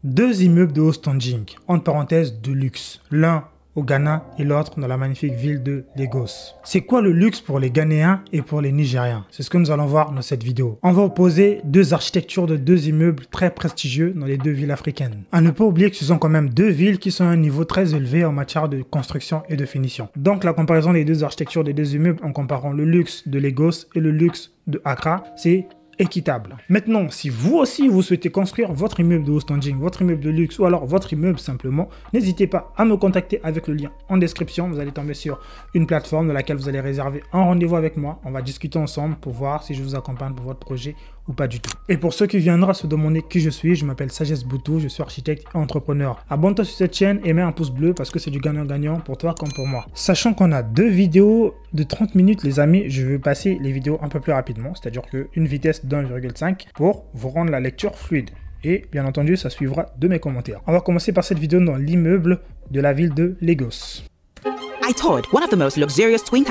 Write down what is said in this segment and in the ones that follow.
Deux immeubles de haut standing, entre parenthèses de luxe, l'un au Ghana et l'autre dans la magnifique ville de Lagos. C'est quoi le luxe pour les Ghanéens et pour les Nigériens? C'est ce que nous allons voir dans cette vidéo. On va opposer deux architectures de deux immeubles très prestigieux dans les deux villes africaines. À ne pas oublier que ce sont quand même deux villes qui sont à un niveau très élevé en matière de construction et de finition. Donc la comparaison des deux architectures des deux immeubles en comparant le luxe de Lagos et le luxe de Accra, c'est équitable. Maintenant, si vous aussi vous souhaitez construire votre immeuble de haut standing, votre immeuble de luxe ou alors votre immeuble simplement, n'hésitez pas à me contacter avec le lien en description. Vous allez tomber sur une plateforme dans laquelle vous allez réserver un rendez-vous avec moi. On va discuter ensemble pour voir si je vous accompagne pour votre projet ou pas du tout. Et pour ceux qui viendraient se demander qui je suis, je m'appelle Sagesse Boutou, je suis architecte et entrepreneur. Abonne-toi sur cette chaîne et mets un pouce bleu parce que c'est du gagnant-gagnant pour toi comme pour moi. Sachant qu'on a deux vidéos de 30 minutes les amis, je vais passer les vidéos un peu plus rapidement, c'est-à-dire qu'une vitesse d'1,5 pour vous rendre la lecture fluide. Et bien entendu, ça suivra de mes commentaires. On va commencer par cette vidéo dans l'immeuble de la ville de Lagos. I toured one of the most luxurious twin.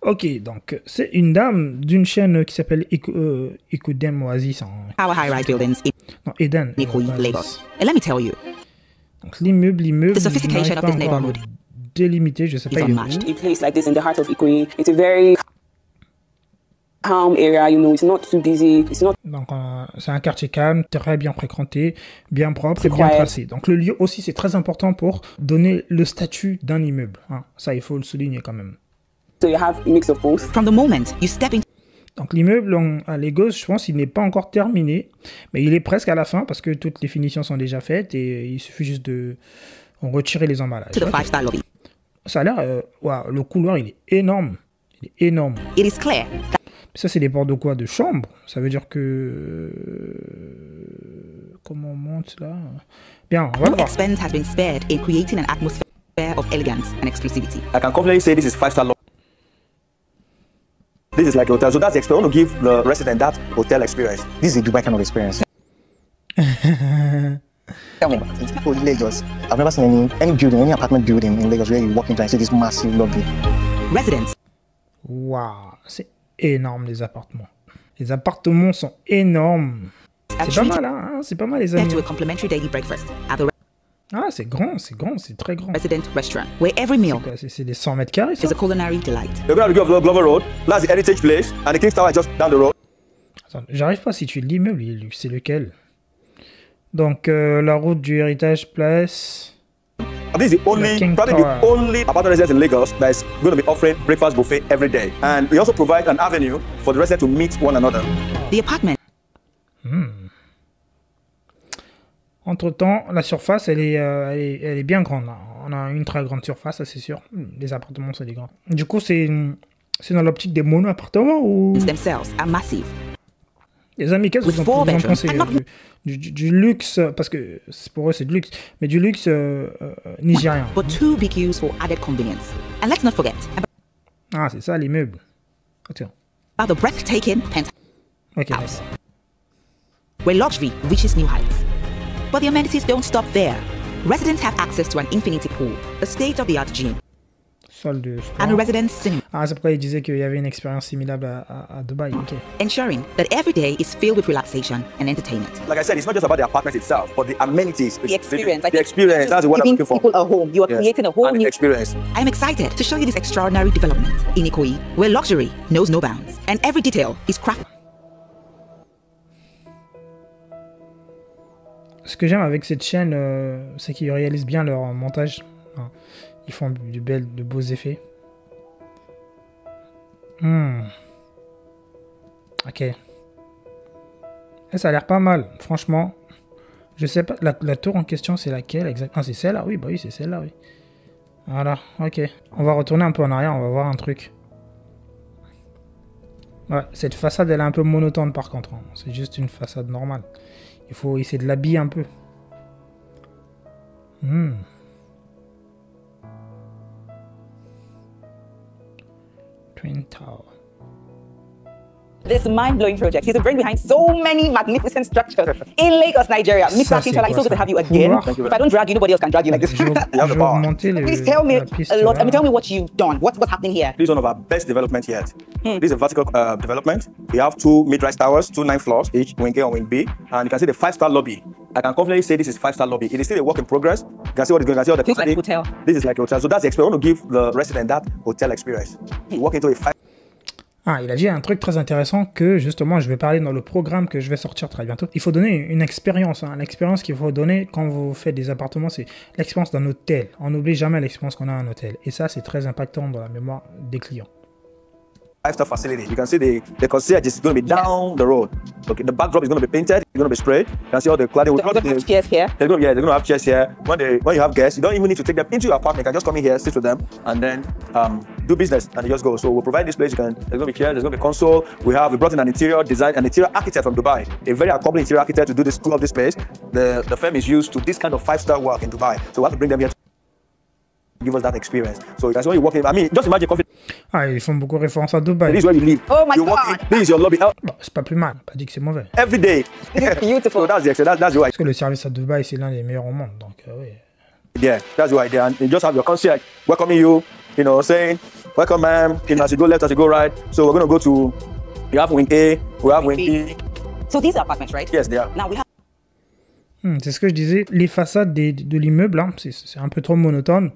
Ok, donc c'est une dame d'une chaîne qui s'appelle Eden Oasis. Our high-rise buildings in Non, Eden. Ikoyi, Lagos. And let me tell you, Donc l'immeuble, the sophistication of this neighborhood délimité, je sais pas. is il est où. unmatched. A place like this in the heart of Ikoyi, it's a very calm area, you know, it's not too busy, it's not Donc c'est un quartier calme, très bien fréquenté, bien propre et bien tracé. Donc le lieu aussi c'est très important pour donner le statut d'un immeuble. Hein. Ça il faut le souligner quand même. so you have a mix of both. From the moment you step into Donc l'immeuble à Lagos, je pense qu'il n'est pas encore terminé, mais il est presque à la fin parce que toutes les finitions sont déjà faites et il suffit juste de retirer les emballages. the five-star lobby, Ça a l'air, waouh, le couloir il est énorme, il est énorme. it is clear that Ça c'est des portes de quoi? De chambre. Ça veut dire que comment on monte là? Bien, on va no voir. expense has been spared in creating an atmosphere of elegance and exclusivity. I can confidently say this is 5-star lobby. This is like a hotel, so that's the experience. I want to give the resident that hotel experience. This is a Dubai kind of experience. Tell me about it. Oh, Lagos. I've never seen any building, any apartment building in Lagos where you walk into and see this massive lobby. Residents Waouh, c'est énorme les appartements. Les appartements sont énormes. are C'est pas treated mal, hein? C'est pas mal les amis. to a complimentary daily breakfast at the Ah, c'est grand, c'est très grand. resident restaurant, where every meal C'est des 100 mètres carrés, ça? is a culinary delight. You're going to go Glover Road. That's the Heritage Place, and the King's Tower is just down the road. Attends, j'arrive pas à situer l'immeuble, c'est lequel? Donc, la route du Heritage Place. And this is the only, King probably Tower. the only apartment residence in Lagos that is going to be offering breakfast buffet every day. And we also provide an avenue for the residents to meet one another. The apartment Entre-temps, la surface, elle est bien grande. Là. On a une très grande surface, ça c'est sûr. Les appartements, c'est des grands. Du coup, c'est dans l'optique des mono-appartements ou... themselves are massive. Les amis, qu'est-ce que With vous four en bedrooms pensez and not- du luxe, parce que pour eux c'est du luxe, mais du luxe nigérien. But two BQs for added convenience. And let's not forget Ah, c'est ça l'immeuble. Attends. about the breathtaking penthouse, Ok, d'accord. where luxury reaches new heights. But the amenities don't stop there. Residents have access to an infinity pool, a state-of-the-art gym, Salle de and a sport. residence cinema, Ah, c'est pourquoi il disait qu'il y avait une expérience similaire à Dubaï. Ok. ensuring that every day is filled with relaxation and entertainment. Like I said, it's not just about the apartment itself, but the amenities. The experience. The experience, that's the word I'm Giving looking for. people a home. You are Yes. creating a whole And new experience. I am excited to show you this extraordinary development in Ikoyi, where luxury knows no bounds, and every detail is crafted Ce que j'aime avec cette chaîne, c'est qu'ils réalisent bien leur montage. Hein. Ils font de beaux effets. Ok. Et ça a l'air pas mal, franchement. Je sais pas, la tour en question, c'est laquelle exactement? Ah, c'est celle-là, oui, bah oui, c'est celle-là, oui. Voilà, ok. On va retourner un peu en arrière, on va voir un truc. Ouais, cette façade, elle est un peu monotone par contre. Hein. C'est juste une façade normale. Il faut essayer de l'habiller un peu. Twin Tower. this mind-blowing project. He's the brain behind so many magnificent structures in Lagos, Nigeria. Mr. Ça, c'est Akintola, it's quoi, so good to ça? have you again. Couloir. Thank you If very I don't drag you, nobody else can drag you like this. Je vais have the power. augmenter Please tell me la piste. a lot. I là. mean, tell me what you've done. What's happening here? This is one of our best development yet. This is a vertical development. We have 2 mid-rise towers, 2 9 floors each, wing A and wing B. And you can see the 5-star lobby I can confidently say this is 5-star lobby. It is still a work in progress. You can see what is going on. You can see all the Looks like a hotel. This is like a hotel. So that's the experience. I want to give the resident that hotel experience. You walk into a 5. Ah, il a dit un truc très intéressant que justement je vais parler dans le programme que je vais sortir très bientôt. Il faut donner une expérience. Hein. L'expérience qu'il faut donner quand vous faites des appartements, c'est l'expérience d'un hôtel. On n'oublie jamais l'expérience qu'on a à un hôtel. Et ça, c'est très impactant dans la mémoire des clients. 5-star facility. You can see the concierge is going to be down the road. Okay, the backdrop is going to be painted. It's going to be sprayed. You can see all the cladding. They're going to have chairs here. They're going to have chairs here. When you have guests, you don't even need to take them into your apartment. You can just come in here, sit with them, and then do business, and you just go. So we'll provide this place. There's going to be chairs. There's going to be console. We brought in an interior design, an interior architect from Dubai, a very accomplished interior architect to do this tour of this place. The firm is used to this kind of 5-star work in Dubai. So we have to bring them here to give us that experience. So that's when you walk in. I mean, just imagine coffee. Ah, ils font beaucoup référence à Dubaï. This is where you live. Oh my you walk God. in. This is your lobby. Bon, c'est pas plus mal. Pas dit que c'est mauvais. Every day. It's beautiful. So that's the experience. That's why. Parce que le service à Dubaï, c'est l'un des meilleurs au monde. Donc, oui. Yeah, that's why. And you just have your concierge welcoming you. You know, saying, "Welcome, ma'am." You know, as you go left, as you go right. So we're going to go to. You have wing A. We have wing B. So these are apartments, right? Yes, they are. Now we have. C'est ce que je disais. Les façades de l'immeuble, hein, c'est un peu trop monotone.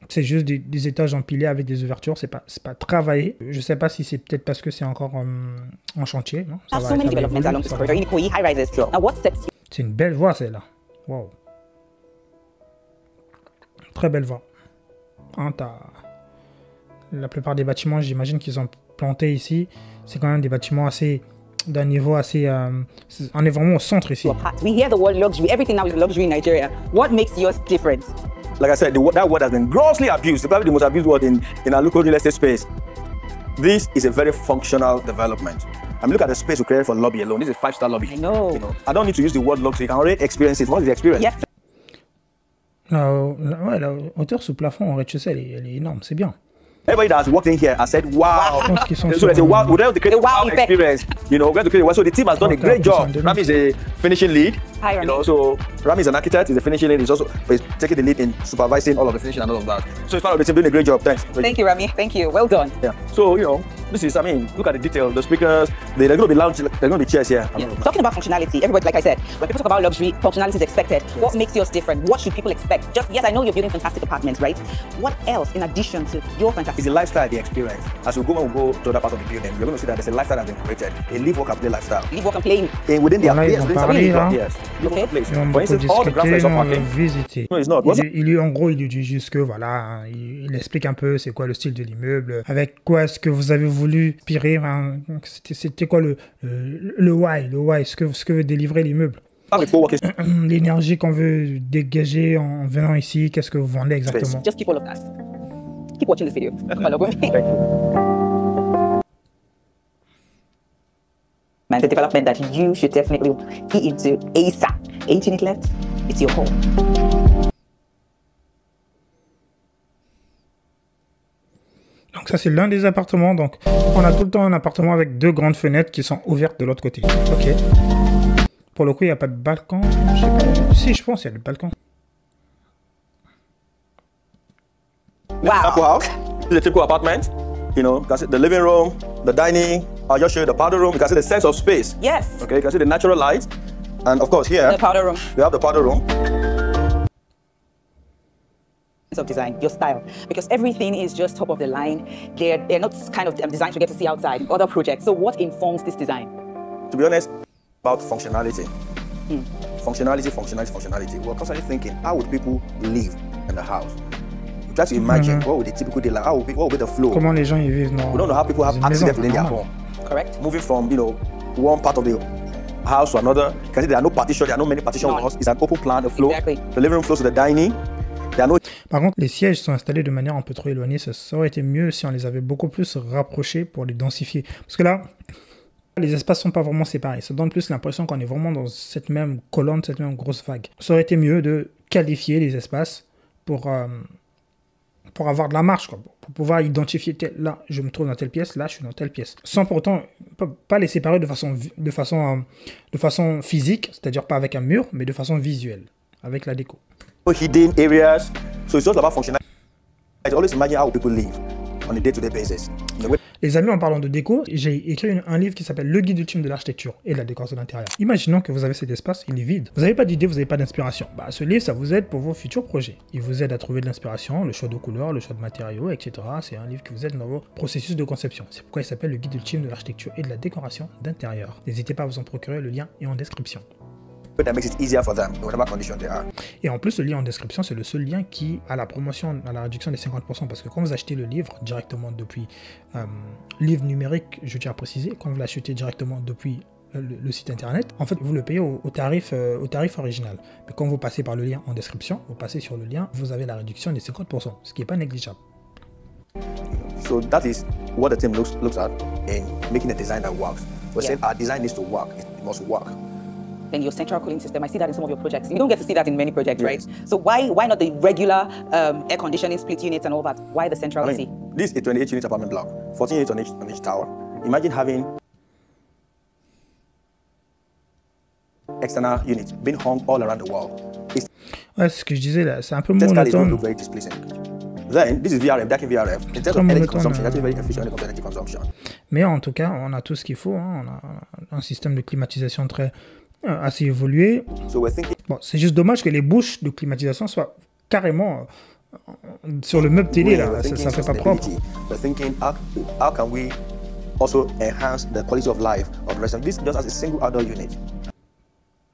C'est juste des étages empilés avec des ouvertures, c'est pas travaillé. Je sais pas si c'est peut-être parce que c'est encore en chantier. Non, Have so many developments along this corridor in Ikoyi, high rises. Now what sets you? C'est une belle voie celle-là. Wow. Très belle voie. Hein, la plupart des bâtiments, j'imagine qu'ils ont planté ici. C'est quand même des bâtiments assez d'un niveau assez. On est vraiment au centre ici. We hear the word luxury. Everything now is luxury in Nigeria. What makes yours different? Like I said, that word has been grossly abused. Probably the most abused word in our local real estate space. This is a very functional development. I mean, look at the space we created for lobby alone. This is a 5-star lobby. I know. You know, I don't need to use the word luxury. You can already experience it. What is the experience? Yeah. La hauteur sous plafond au rez-de-chaussée, elle est énorme. C'est bien. Everybody that has walked in here has said, wow. Je pense qu'ils sont So they say, wow, we're going to create a wow effect. experience. You know, we're going to create a wow. So the team has done a great job. Rami is a finishing lead. Hi, Rami. You know, so Rami is an architect, he's a finishing lead. He's taking the lead in supervising all of the finishing and all of that. So it's part of the team doing a great job. Thanks. Thank you, Rami. Thank you. Well done. Yeah. So, you know, this is, I mean, look at the detail. The speakers, they're going to be lounge, they're going to be chairs here. Yeah. Talking about functionality, everybody, like I said, when people talk about luxury, functionality is expected. Yes. What makes yours different? What should people expect? Just, yes, I know you're building fantastic apartments, right? What else in addition to your fantastic? It's the lifestyle, the experience. As we go to other part of the building, you're going to see that there's a lifestyle that's been created. A live, work, and play lifestyle. Live, work, and play. And within the Ils ont parlé, là. yes. Okay. Ils ont beaucoup discuté, ils ont visité. No, it's not. En gros, il lui dit juste que, voilà, hein, il explique un peu c'est quoi le style de l'immeuble, avec quoi est-ce que vous avez voulu inspirer, hein, c'était quoi le why, ce que veut délivrer l'immeuble. L'énergie qu'on veut dégager en venant ici, qu'est-ce que vous vendez exactement. Just keep all of that. Keep watching this video. Man, the development that you should definitely be into ASAP. 8 units left, it's your home. Donc ça c'est l'un des appartements. Donc on a tout le temps un appartement avec 2 grandes fenêtres qui sont ouvertes de l'autre côté. Ok. Pour le coup il n'y a pas de balcon. Je sais pas. Si, je pense qu'il y a le balcon. Wow. This is a typical apartment. You know, you can see the living room, the dining. I'll just show you the powder room. You can see the sense of space. Yes. Okay, you can see the natural light. And of course here, The powder room. we have the powder room. Of design, your style, because everything is just top of the line. They're not kind of designs you get to see outside other projects. So what informs this design? To be honest, about functionality. Functionality. We're constantly thinking, how would people live in the house? You try to imagine what would the typical day like, what would be the flow? Comment les gens y vivent, non? We don't know how people have accidents within their home. Correct. Moving from, you know, one part of the house to another. You can see there are no partitions, there are no many partition walls. It's an open plan, the flow. Exactly. The living room flows to the dining. There are no. Par contre, les sièges sont installés de manière un peu trop éloignée. Ça aurait été mieux si on les avait beaucoup plus rapprochés pour les densifier. Parce que là, les espaces sont pas vraiment séparés. Ça donne plus l'impression qu'on est vraiment dans cette même colonne, cette même grosse vague. Ça aurait été mieux de qualifier les espaces pour avoir de la marge, quoi, pour pouvoir identifier là, je me trouve dans telle pièce, là, je suis dans telle pièce. Sans pour autant, pas les séparer de façon physique, c'est-à-dire pas avec un mur, mais de façon visuelle, avec la déco. Hidden areas. So it's just about functionality. I always imagine how people live. on a day-to-day basis. Les amis, en parlant de déco, j'ai écrit un livre qui s'appelle Le guide ultime de l'architecture et de la décoration d'intérieur. Imaginons que vous avez cet espace, il est vide. Vous n'avez pas d'idée, vous n'avez pas d'inspiration. Bah, ce livre, ça vous aide pour vos futurs projets. Il vous aide à trouver de l'inspiration, le choix de couleurs, le choix de matériaux, etc. C'est un livre qui vous aide dans vos processus de conception. C'est pourquoi il s'appelle Le guide ultime de l'architecture et de la décoration d'intérieur. N'hésitez pas à vous en procurer, le lien est en description. That makes it easier for them, whatever condition they are. Et en plus, le lien en description, c'est le seul lien qui a la promotion, à la réduction des 50%. Parce que quand vous achetez le livre directement depuis livre numérique, je tiens à préciser, quand vous l'achetez directement depuis le site internet, en fait, vous le payez au tarif original. Mais quand vous passez par le lien en description, vous passez sur le lien, vous avez la réduction des 50%, ce qui n'est pas négligeable. So that is what the team looks at in making a design that works. We're saying our design needs to work, it must work. Then your central cooling system, I see that in some of your projects. You don't get to see that in many projects, right? So why not the regular air conditioning split units and all that? Why the central AC? This is a 28 unit apartment block, 14 units on each tower. Imagine having external units being hung all around the wall. Ouais, c'est ce que je disais là, c'est un peu monotone. monotone. Look very displeasing. Then this is VRF, DAC VRF. In terms of energy consumption, it's very efficient energy consumption. Mais en tout cas, on a tout ce qu'il faut. Hein. On a un système de climatisation assez évolué. Bon, c'est juste dommage que les bouches de climatisation soient carrément sur le meuble télé là, ça fait pas propre. We're thinking how can we also enhance the quality of life of residents. This just as a single outdoor unit.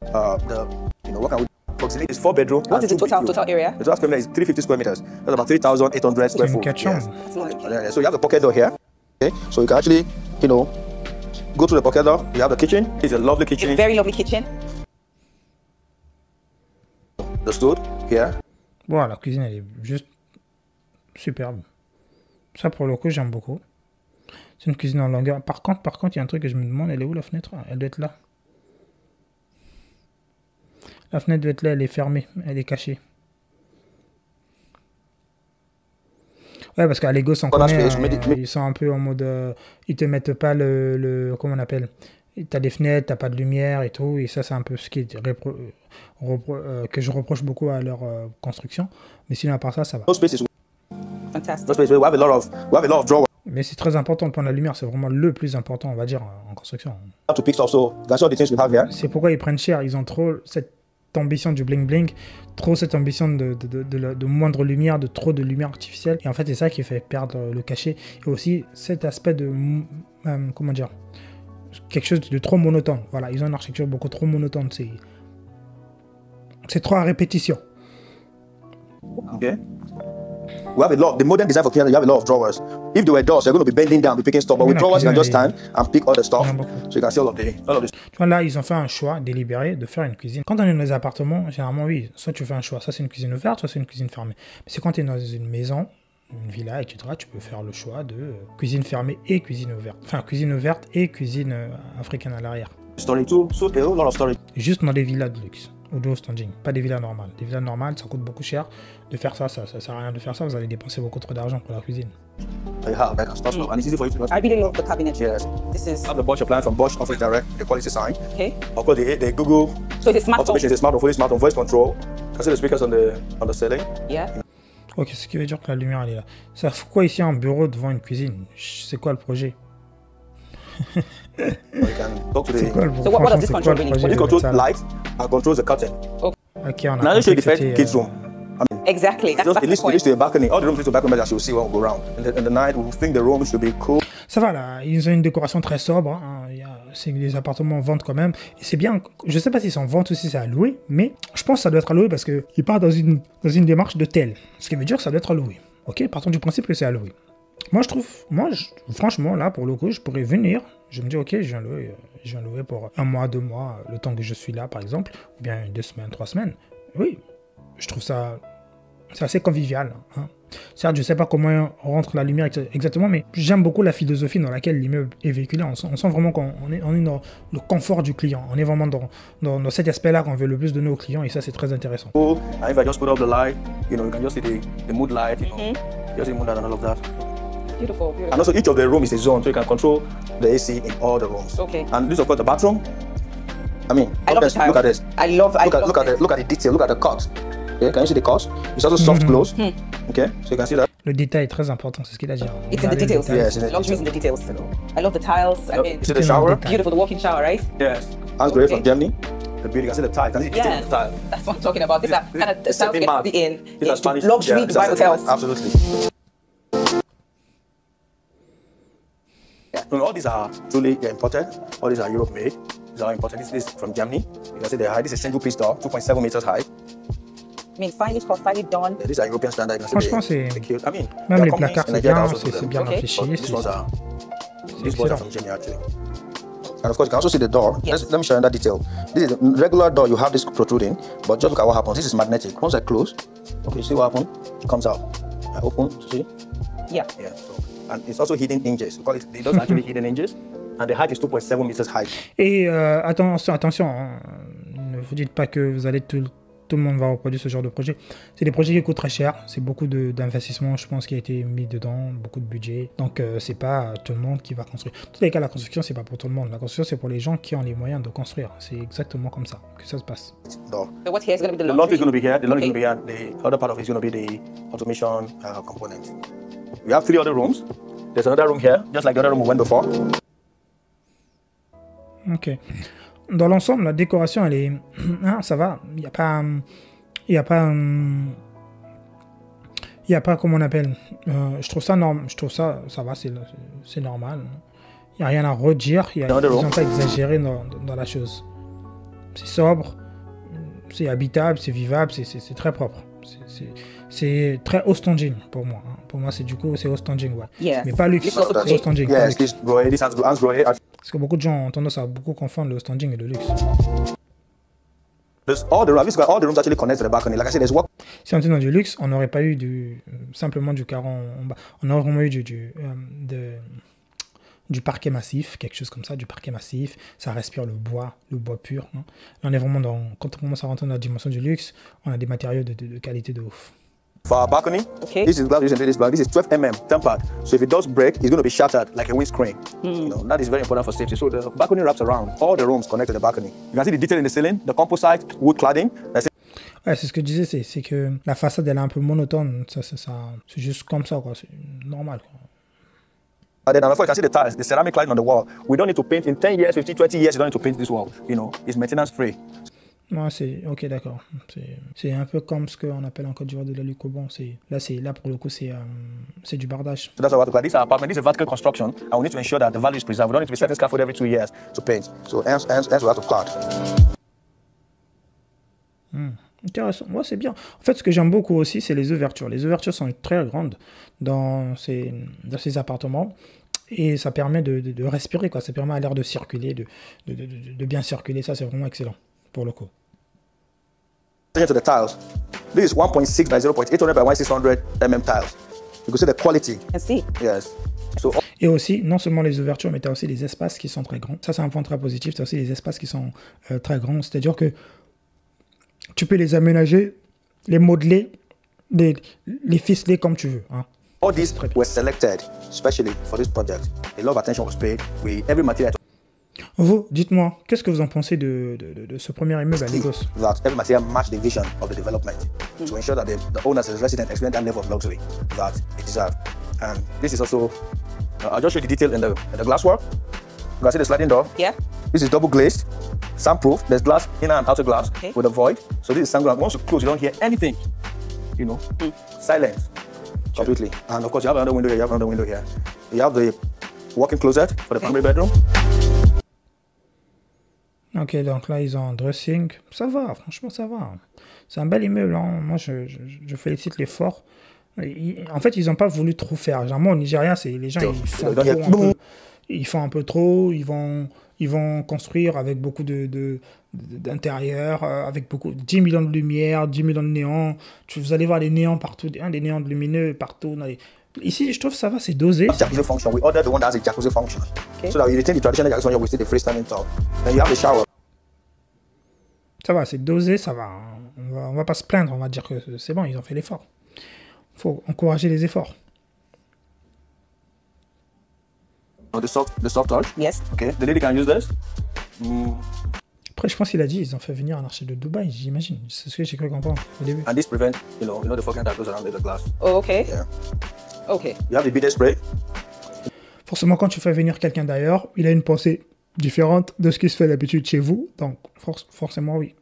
What can we approximate is 4 bedroom. What is the total area? The total square meter is 350 square meters. That's about 3,800 square feet. Yes. So you have the pocket door here. Okay, so you can actually, go through the pocket door. You have the kitchen. It's a lovely kitchen. A very lovely kitchen. The stove here. Bon, la cuisine, elle est juste superbe. Ça, pour le coup, j'aime beaucoup. C'est une cuisine en longueur. Par contre, il y a un truc que je me demande, elle est où la fenêtre? Elle doit être là. La fenêtre doit être là, elle est fermée, elle est cachée. Ouais, parce qu'à Lego, on connaît, ils sont un peu en mode... ils te mettent pas comment on appelle? T'as des fenêtres, t'as pas de lumière et tout, et ça, c'est un peu ce qui est que je reproche beaucoup à leur construction. Mais sinon, à part ça, ça va. Fantastic. We have a lot of drawers. Mais c'est très important, le point de la lumière, c'est vraiment le plus important, on va dire, en construction. C'est pourquoi ils prennent cher, ils ont trop cette ambition du bling bling, trop cette ambition de moindre lumière, de trop de lumière artificielle, et en fait c'est ça qui fait perdre le cachet, et aussi cet aspect de comment dire, quelque chose de trop monotone. Voilà, ils ont une architecture beaucoup trop monotone, c'est trop à répétition. Okay. We have a lot. The modern design for kitchen, you have a lot of drawers. If there were doors, you're going to be bending down, be picking stuff. But with drawers, you can just stand and pick all the stuff. So you can see all of this. Tu vois, là, ils ont fait un choix délibéré de faire une cuisine. Quand on est dans les appartements, généralement, oui, soit tu fais un choix, soit c'est une cuisine ouverte, soit c'est une cuisine fermée. Mais c'est quand tu es dans une maison, une villa, etc., tu peux faire le choix de cuisine fermée et cuisine ouverte. Enfin, cuisine ouverte et cuisine africaine à l'arrière. Storage too, so a lot of storage. Juste dans des villas de luxe. Ou de standing, pas des villas normales. Des villas normales, ça coûte beaucoup cher. De faire ça sert à rien de faire ça, vous allez dépenser beaucoup trop d'argent pour la cuisine. And it's easy for you to I really love the cabinet. Yes. This is... I have the Bosch appliance from Bosch Office Direct, the quality sign. Okay. Of course, the Google so it's a smart automation is a smart home, fully smart home, voice control. You can see the speakers on the ceiling. Yeah. Ok, ce qui veut dire que la lumière, elle est là. Ça fait quoi ici un bureau devant une cuisine? C'est quoi le projet? So what does this control really? It controls light and controls the curtain. Okay, on a now let's show you the first kids room. Exactly. It leads to a balcony. All the rooms lead to a balcony as you'll see when we go around. In the night, we think the room should be cool. Ça va là, ils ont une décoration très sobre. Hein. C'est des appartements en vente quand même. Et c'est bien, je sais pas si c'est en vente ou si c'est à louer, mais je pense que ça doit être à louer parce qu'ils partent dans une démarche de tel. Ce qui veut dire que ça doit être à louer. Ok, partons du principe que c'est à louer. Franchement, là, pour le coup, je pourrais venir. Je me dis, ok, je viens louer pour 1 mois, 2 mois, le temps que je suis là, par exemple, ou bien 2 semaines, 3 semaines. Oui, je trouve ça, c'est assez convivial. Hein. Certes, je ne sais pas comment rentre la lumière exactement, mais j'aime beaucoup la philosophie dans laquelle l'immeuble est véhiculé. On sent vraiment qu'on est dans le confort du client. On est vraiment dans cet aspect-là qu'on veut le plus donner aux clients, et ça, c'est très intéressant. And if I just put up the light, you can just see the mood light, just see the mood light and all of that. Beautiful, beautiful. And also each of the rooms is a zone, so you can control the AC in all the rooms. Okay. And this, of course, the bathroom. I mean, look at this. Look at the detail. Look at the cut. Okay, can you see the cut? It's also soft close. Okay, so you can see that. Le détail est très important, c'est ce qu'il a dit. It's in the Regardez le details. détail. Yes, in the Luxury is in the details. You know. I love the tiles. I mean, You see the shower? beautiful, the walk-in shower, right? Yes. Hans Gray from Okay. Germany. The beauty, you can see the tile. You can see the detail Yeah, of the tile. that's what I'm talking about. These are kind of the It's South something mad. in These are Spanish. luxury yeah, Dubai hotels. Absolutely. Yeah. No, all these are truly imported. All these are Europe made. These are imported. This is from Germany. You can see the height. This is a single piece door, 2.7 meters high. I mean, finely cut, finely done. Yeah, these are European standard. You can see Franchement, c'est- the cute. I mean, Même there are les companies placards, in c'est Nigeria bien, that also do c'est them. bien Okay. réfléchi. But these ones are excellent. from Germany actually. And of course, you can also see the door. Yes. Let me show you that detail. This is a regular door. You have this protruding, but just look at what happens. This is magnetic. Once I close, okay, see what happens? It comes out. I open, see? Yeah. Yeah. So, and it's also hidden hinges. We call it. Those are actually hidden hinges, and the height is 2.7 meters high. Et attention, hein, ne vous dites pas que vous allez tout le monde va reproduire ce genre de projet. C'est des projets qui coûtent très cher, c'est beaucoup d'investissement, je pense, qui a été mis dedans, beaucoup de budget. Donc c'est pas tout le monde qui va construire. En tous les cas, la construction, c'est pas pour tout le monde. La construction, c'est pour les gens qui ont les moyens de construire. C'est exactement comme ça que ça se passe. Door. So what's here is going to be the The laundry is laundry. going to be here. The laundry Okay. is going to be here. The other part of it is going to be the automation component. We have 3 other rooms. There's another room here, just like the other room we went before. Ok. Dans l'ensemble, la décoration, elle est... hein, ça va. Il n'y a pas... Il n'y a pas... Il n'y a pas, comment on appelle... je trouve ça normal. Je trouve ça... Ça va, c'est normal. Il n'y a rien à redire. Ils n'ont pas exagéré dans la chose. C'est sobre. C'est habitable. C'est vivable. C'est très propre. C'est très haut-standing pour moi. Hein. Pour moi, c'est du coup, c'est haut-standing, ouais. Yes. Mais pas luxe. It's also C'est haut-standing. pas Yes, luxe. this Hans Grohe. Parce que beaucoup de gens ont tendance à beaucoup confondre le standing et le luxe. There's all the rooms actually connect to the balcony. Like I said, there's work. Si on était dans du luxe, on n'aurait pas eu simplement du carreau en bas. On aurait vraiment eu du parquet massif, quelque chose comme ça, du parquet massif. Ça respire le bois pur. Hein. Là, on est vraiment quand on commence à rentrer dans la dimension du luxe, on a des matériaux de qualité de ouf. For our balcony, Okay. this is glass using this block. This is 12 mm tempered. So if it does break, it's going to be shattered like a windscreen. You know, that is very important for safety. So the balcony wraps around. All the rooms connect to the balcony. You can see the detail in the ceiling, the composite wood cladding. That's Ouais, c'est ce que je disais, c'est que la façade, elle est un peu monotone. C'est juste comme ça, quoi. C'est normal, quoi. And then, of course, you can see the tiles, the ceramic cladding on the wall. We don't need to paint in 10 years, 15, 20 years. You don't need to paint this wall. You know, it's maintenance free. Ouais, ok, d'accord. C'est un peu comme ce qu'on appelle en Côte d'Ivoire de la lucobon. Là, pour le coup, c'est du bardage. So that's what we this apartment. This is a vertical construction, and we need to ensure that the value is preserved. We don't need to be setting scaffold every 2 years to paint. So hence we have to plant. Intéressant, ouais, c'est bien. En fait, ce que j'aime beaucoup aussi, c'est les ouvertures. Les ouvertures sont très grandes dans ces appartements et ça permet de respirer, quoi. Ça permet à l'air de circuler, de bien circuler. Ça, c'est vraiment excellent pour le coup. To the tiles, this is 1.6 by 0.800 by 1600 tiles. You can see the quality. You can see. Yes. So Et aussi, non seulement les ouvertures, mais tu as aussi les espaces qui sont très grands. Ça, c'est un point très positif. Tu as aussi les espaces qui sont très grands. C'est-à-dire que tu peux les aménager, les modeler, les ficeler comme tu veux. Hein. all these were selected specially for this project. A lot of attention was paid. Every material Vous, dites-moi, qu'est-ce que vous en pensez de ce premier immeuble à Lagos? that every material matched the vision of the development to ensure that the owners and residents experience that level of luxury that they deserve. And this is also, I'll just show you the detail in the glasswork. You can see the sliding door. Yeah. This is double glazed, soundproof. There's glass, inner and outer glass with a void. So this is sound glass. Once you close, you don't hear anything. You know, silence completely. And of course, you have another window here. You have another window here. You have the walk-in closet for the primary bedroom. Ok, donc là, ils ont un dressing. Ça va, franchement, ça va. C'est un bel immeuble. Hein. Moi, je félicite l'effort. En fait, ils n'ont pas voulu trop faire. Généralement, au Nigeria, les gens, ils font un peu trop. Ils vont construire avec beaucoup d'intérieur, avec beaucoup 10 millions de lumière, 10 millions de néons. Vous allez voir les néons partout, des néons lumineux partout. Ici, je trouve que ça va, c'est dosé. Jacuzzi function. We ordered the one that has a jacuzzi function. Okay. So that you retain the traditional jacuzzi function, we see the freestanding tub. Then you have the shower. Ça va, c'est dosé, ça va. On va pas se plaindre, on va dire que c'est bon, ils ont fait l'effort. Il faut encourager les efforts. Oh, the soft touch. Yes. Okay. The lady can use this. Après, je pense qu'il a dit, ils ont fait venir un architecte de Dubaï, j'imagine. C'est ce que j'ai cru comprendre au début. And this prevents, the fucking that goes around the glass. Oh, okay. Yeah. Okay. You have the beaded spray. Forcément, quand tu fais venir quelqu'un d'ailleurs, il a une pensée différente de ce qui se fait d'habitude chez vous. Donc, forcément, oui.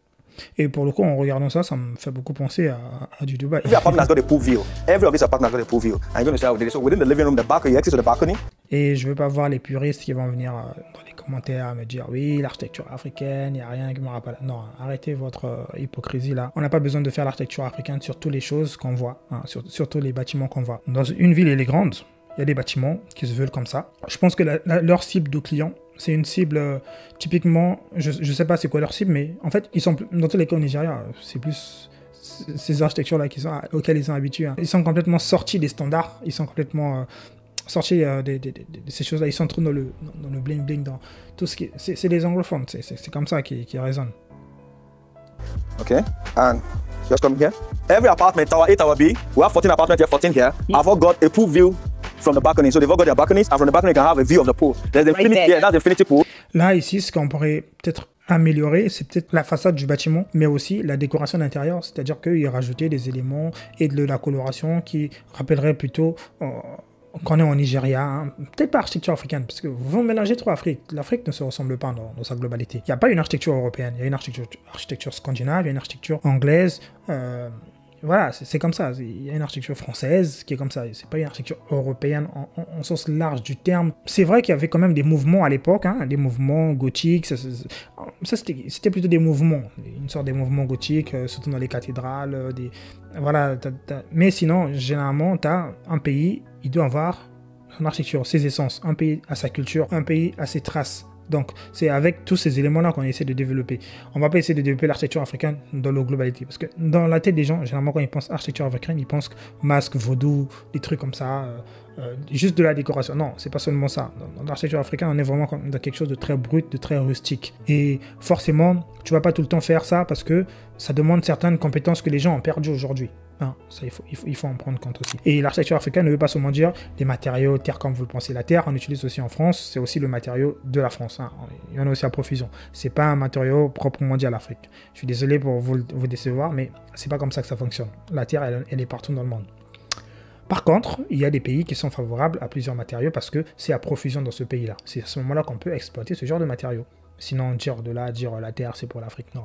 Et pour le coup, en regardant ça, ça me fait beaucoup penser à du Dubaï. Every apartment has got a pool view. Every of these apartments has got a pool view. And you're going to say how they did it. So within the living room, the balcony, you exit to the balcony. Et je veux pas voir les puristes qui vont venir dans les commentaires me dire oui, l'architecture africaine, il n'y a rien qui me rappelle. Non, arrêtez votre hypocrisie là. On n'a pas besoin de faire l'architecture africaine sur toutes les choses qu'on voit, hein, sur tous les bâtiments qu'on voit. Dans une ville, elle est grande, il y a des bâtiments qui se veulent comme ça. Je pense que leur cible de clients, c'est une cible typiquement, je sais pas c'est quoi leur cible, mais en fait, ils sont dans tous les cas au Nigeria, c'est plus ces architectures-là auxquelles ils sont habitués. Hein. Ils sont complètement sortis des standards, ils sont complètement sortis de ces choses-là, ils sont trop dans le bling-bling, dans tout ce qui... C'est des anglophones, c'est comme ça qui résonnent. Okay, and just come here. Every apartment, tower A, tower B, we have 14 apartments here, 14 here. Yeah. I've all got a pool view from the balcony. So they've all got their balconies, and from the balcony, you can have a view of the pool. There's the Right infinity, there. yeah, that's the infinity pool. Là, ici, ce qu'on pourrait peut-être améliorer, c'est peut-être la façade du bâtiment, mais aussi la décoration d'intérieur. C'est-à-dire qu'ils rajoutaient des éléments et de la coloration qui rappellerait plutôt qu'on est en Nigeria. Hein. Peut-être pas architecture africaine, parce que vous mélangez trop Afrique. L'Afrique ne se ressemble pas dans sa globalité. Il n'y a pas une architecture européenne, il y a une architecture scandinave, il y a une architecture anglaise. Voilà, c'est comme ça. Il y a une architecture française qui est comme ça. C'est pas une architecture européenne en sens large du terme. C'est vrai qu'il y avait quand même des mouvements à l'époque, hein, des mouvements gothiques. Ça c'était plutôt des mouvements, une sorte de mouvements gothiques, surtout dans les cathédrales. Voilà. Mais sinon, généralement, tu as un pays, il doit avoir son architecture, ses essences. Un pays a sa culture, un pays a ses traces. Donc, c'est avec tous ces éléments-là qu'on essaie de développer. On ne va pas essayer de développer l'architecture africaine dans la globalité. Parce que dans la tête des gens, généralement, quand ils pensent architecture africaine, ils pensent masque, vaudou, des trucs comme ça, juste de la décoration. Non, c'est pas seulement ça. Dans l'architecture africaine, on est vraiment dans quelque chose de très brut, de très rustique. Et forcément, tu ne vas pas tout le temps faire ça parce que ça demande certaines compétences que les gens ont perdues aujourd'hui. Hein, ça, il faut en prendre compte aussi. Et l'architecture africaine ne veut pas seulement dire des matériaux terre comme vous le pensez. La terre, on utilise aussi en France, c'est aussi le matériau de la France. Hein. Il y en a aussi à profusion. C'est pas un matériau proprement dit à l'Afrique. Je suis désolé pour vous décevoir, mais c'est pas comme ça que ça fonctionne. La terre, elle est partout dans le monde. Par contre, il y a des pays qui sont favorables à plusieurs matériaux parce que c'est à profusion dans ce pays-là. C'est à ce moment-là qu'on peut exploiter ce genre de matériaux. Sinon, dire la terre, c'est pour l'Afrique, non.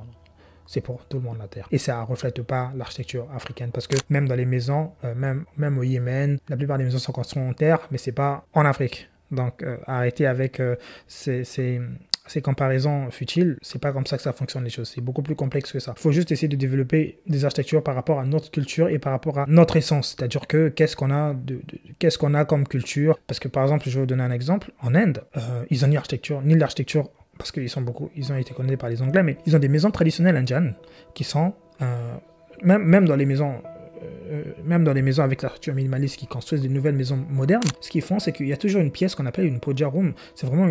C'est pour tout le monde la terre. Et ça ne reflète pas l'architecture africaine. Parce que même dans les maisons, même au Yémen, la plupart des maisons sont construites en terre, mais ce n'est pas en Afrique. Donc arrêtez avec ces comparaisons futiles. C'est pas comme ça que ça fonctionne les choses. C'est beaucoup plus complexe que ça. Il faut juste essayer de développer des architectures par rapport à notre culture et par rapport à notre essence. C'est-à-dire que qu'est-ce qu'on a comme culture. Parce que par exemple, je vais vous donner un exemple. En Inde, ils ont ni l'architecture parce qu'ils ont été colonisés par les Anglais, mais ils ont des maisons traditionnelles indiennes qui sont, même dans les maisons avec l'architecture minimaliste qui construisent de nouvelles maisons modernes, ce qu'ils font, c'est qu'il y a toujours une pièce qu'on appelle une puja room. C'est vraiment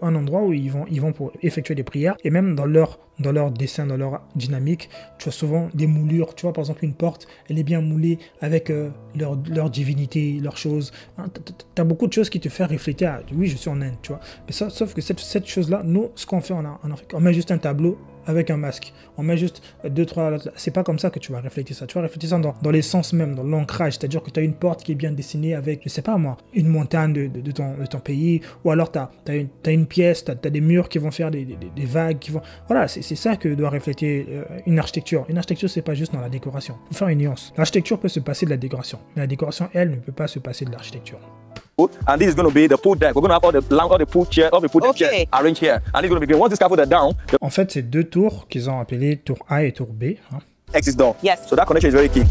un endroit où ils vont pour effectuer des prières, et même dans leur dessin, dans leur dynamique, tu as souvent des moulures. Tu vois, par exemple, une porte, elle est bien moulée avec leur divinité, leurs choses. Hein, tu as beaucoup de choses qui te font refléter à oui, je suis en Inde, tu vois. Mais ça, sauf que cette chose-là, nous, ce qu'on fait en Afrique, on met juste un tableau avec un masque. On met juste 2-3... C'est pas comme ça que tu vas refléter ça. Tu vas refléter ça dans l'essence même, dans l'ancrage. C'est-à-dire que tu as une porte qui est bien dessinée avec, je sais pas moi, une montagne de ton pays. Ou alors tu as une pièce, tu as des murs qui vont faire des vagues. Voilà, c'est ça que doit refléter une architecture. Une architecture, c'est pas juste dans la décoration. Il faut faire une nuance. L'architecture peut se passer de la décoration. Mais la décoration, elle, ne peut pas se passer de l'architecture. And this is going to be the pool deck. We're going to have all the pool chairs, all the pool chairs arranged here. And it's going to be great. Once this scaffold is down, en fait, c'est deux tours qu'ils ont appelées tour A et tour B. Hein. X is down. Yes. So that connection is very key.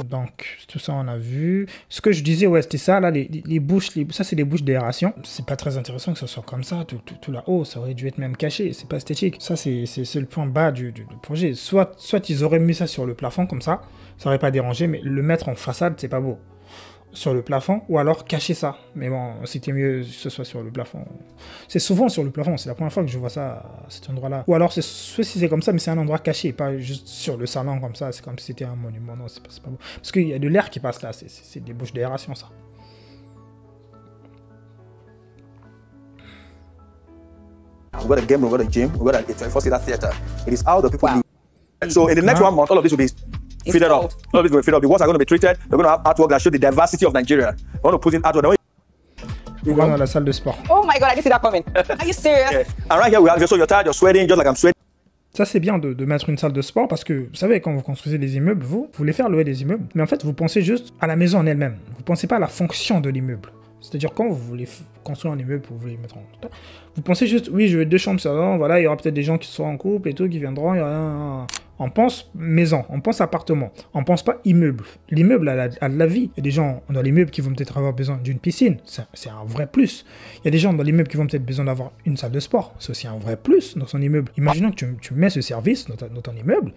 Donc, tout ça, on a vu. Ce que je disais, ouais, c'était ça, là, les bouches, ça, c'est des bouches d'aération. C'est pas très intéressant que ce soit comme ça, tout là-haut. Ça aurait dû être même caché. C'est pas esthétique. Ça, c'est le point bas du projet. Soit ils auraient mis ça sur le plafond, comme ça aurait pas dérangé, mais le mettre en façade, c'est pas beau. Sur le plafond, ou alors cacher ça. Mais bon, c'était mieux que ce soit sur le plafond. C'est souvent sur le plafond, c'est la première fois que je vois ça à cet endroit-là. Ou alors, soit si c'est comme ça, mais c'est un endroit caché, pas juste sur le salon comme ça, c'est comme si c'était un monument. Non, c'est pas beau. Parce qu'il y a de l'air qui passe là, c'est des bouches d'aération, ça. we've got a game room, we've got a gym, we've got a 24-seater theater. It is how the people live. So in the next 1 month, all of this will be figured out. All of this will be figured out. The walls are going to be treated. We're going to have artwork that show the diversity of Nigeria. We want to put in artwork. On va dans la salle de sport. Oh my God, I didn't see that coming. Are you serious? Yeah. And right here we have, so you're tired, you're sweating, just like I'm sweating. Ça, c'est bien de mettre une salle de sport parce que, vous savez, quand vous construisez des immeubles, vous voulez faire louer des immeubles, mais en fait, vous pensez juste à la maison en elle-même. Vous ne pensez pas à la fonction de l'immeuble. C'est-à-dire, quand vous voulez construire un immeuble, vous voulez mettre en... Vous pensez juste, oui, je veux 2 chambres, salon, voilà, il y aura peut-être des gens qui seront en couple et tout, qui viendront, il y aura... On pense maison, on pense appartement, on pense pas immeuble. L'immeuble a de la vie. Il y a des gens dans l'immeuble qui vont peut-être avoir besoin d'une piscine, c'est un vrai plus. Il y a des gens dans l'immeuble qui vont peut-être besoin d'avoir une salle de sport, c'est aussi un vrai plus dans son immeuble. Imaginons que tu mets ce service dans ton immeuble,